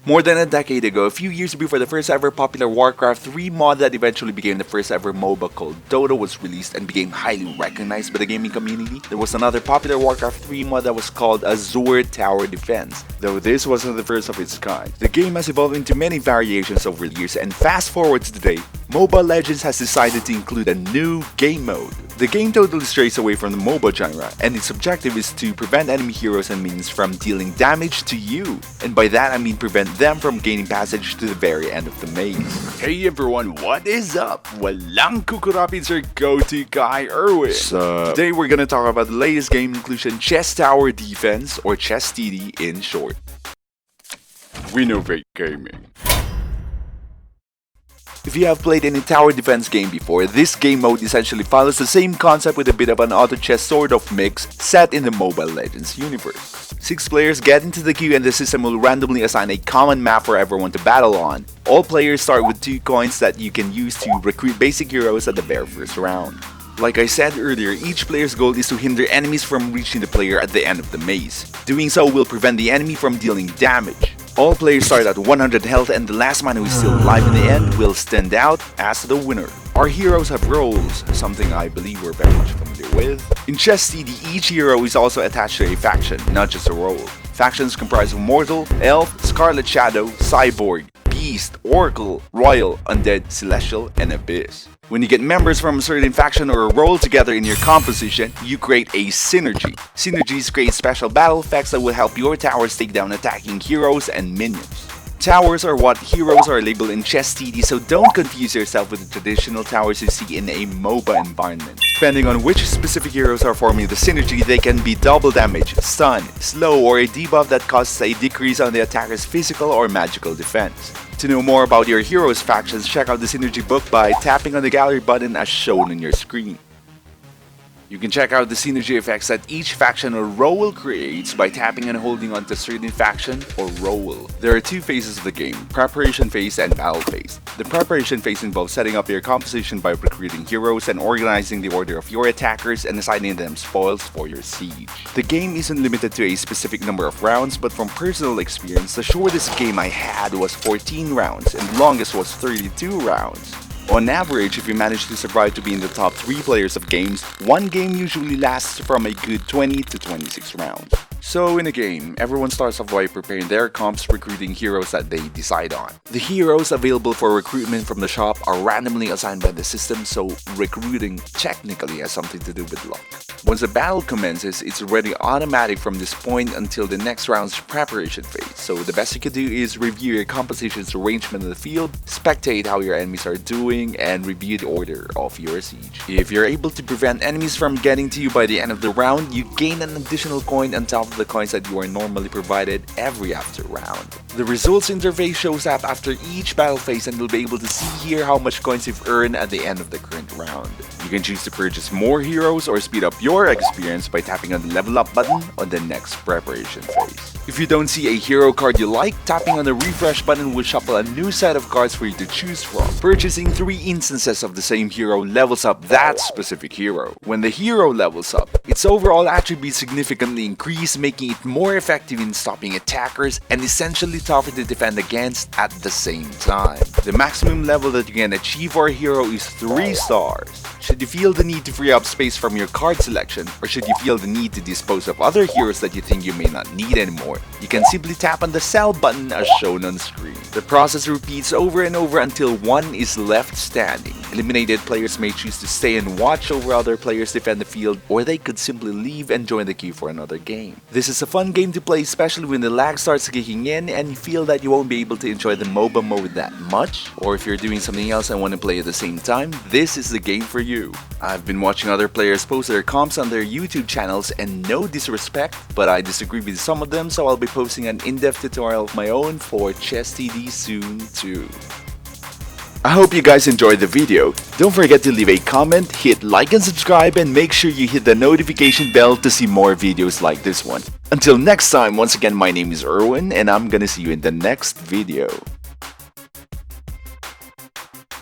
More than a decade ago, a few years before the first ever popular Warcraft 3 mod that eventually became the first ever MOBA called Dota was released and became highly recognized by the gaming community, there was another popular Warcraft 3 mod that was called Azure Tower Defense, though this wasn't the first of its kind. The game has evolved into many variations over the years, and fast forward to today, Mobile Legends has decided to include a new game mode. The game totally strays away from the MOBA genre, and its objective is to prevent enemy heroes and minions from dealing damage to you. And by that I mean prevent them from gaining passage to the very end of the maze. Hey everyone, what is up? Walang kukurapin, it's your go-to guy, Erwin. Today we're gonna talk about the latest game inclusion, Chess Tower Defense, or chesstd in short. Winnovate Gaming. If you have played any tower defense game before, this game mode essentially follows the same concept with a bit of an auto chess sort of mix set in the Mobile Legends universe. 6 players get into the queue and the system will randomly assign a common map for everyone to battle on. All players start with 2 coins that you can use to recruit basic heroes at the very first round. Like I said earlier, each player's goal is to hinder enemies from reaching the player at the end of the maze. Doing so will prevent the enemy from dealing damage. All players start at 100 health, and the last man who is still alive in the end will stand out as the winner. Our heroes have roles, something I believe we're very much familiar with. In chesstd, each hero is also attached to a faction, not just a role. Factions comprise of Mortal, Elf, Scarlet Shadow, Cyborg, Beast, Oracle, Royal, Undead, Celestial, and Abyss. When you get members from a certain faction or a role together in your composition, you create a synergy. Synergies create special battle effects that will help your towers take down attacking heroes and minions. Towers are what heroes are labeled in chesstd, so don't confuse yourself with the traditional towers you see in a MOBA environment. Depending on which specific heroes are forming the synergy, they can be double damage, stun, slow, or a debuff that causes a decrease on the attacker's physical or magical defense. To know more about your heroes' factions, check out the synergy book by tapping on the gallery button as shown on your screen. You can check out the synergy effects that each faction or role creates by tapping and holding onto a certain faction or role. There are 2 phases of the game, preparation phase and battle phase. The preparation phase involves setting up your composition by recruiting heroes and organizing the order of your attackers and assigning them spoils for your siege. The game isn't limited to a specific number of rounds, but from personal experience, the shortest game I had was 14 rounds and the longest was 32 rounds. On average, if you manage to survive to be in the top 3 players of games, one game usually lasts from a good 20 to 26 rounds. So in a game, everyone starts off by preparing their comps, recruiting heroes that they decide on. The heroes available for recruitment from the shop are randomly assigned by the system, so recruiting technically has something to do with luck. Once the battle commences, it's already automatic from this point until the next round's preparation phase, so the best you can do is review your composition's arrangement in the field, spectate how your enemies are doing, and review the order of your siege. If you're able to prevent enemies from getting to you by the end of the round, you gain an additional coin on top of the coins that you are normally provided every after round. The results interface shows up after each battle phase, and you'll be able to see here how much coins you've earned at the end of the current round. You can choose to purchase more heroes or speed up your experience by tapping on the level up button on the next preparation phase. If you don't see a hero card you like, tapping on the refresh button will shuffle a new set of cards for you to choose from. Purchasing 3 instances of the same hero levels up that specific hero. When the hero levels up, its overall attributes significantly increase, making it more effective in stopping attackers and essentially tougher to defend against at the same time. The maximum level that you can achieve for a hero is 3 stars. Should you feel the need to free up space from your card selection, or should you feel the need to dispose of other heroes that you think you may not need anymore, you can simply tap on the sell button as shown on screen. The process repeats over and over until one is left standing. Eliminated players may choose to stay and watch over other players defend the field, or they could simply leave and join the queue for another game. This is a fun game to play, especially when the lag starts kicking in and you feel that you won't be able to enjoy the MOBA mode that much, or if you're doing something else and want to play at the same time, this is the game for you. I've been watching other players post their comps on their YouTube channels, and no disrespect, but I disagree with some of them, so I'll be posting an in-depth tutorial of my own for chesstd soon too. I hope you guys enjoyed the video. Don't forget to leave a comment, hit like and subscribe, and make sure you hit the notification bell to see more videos like this one. Until next time, once again, my name is Erwin, and I'm gonna see you in the next video.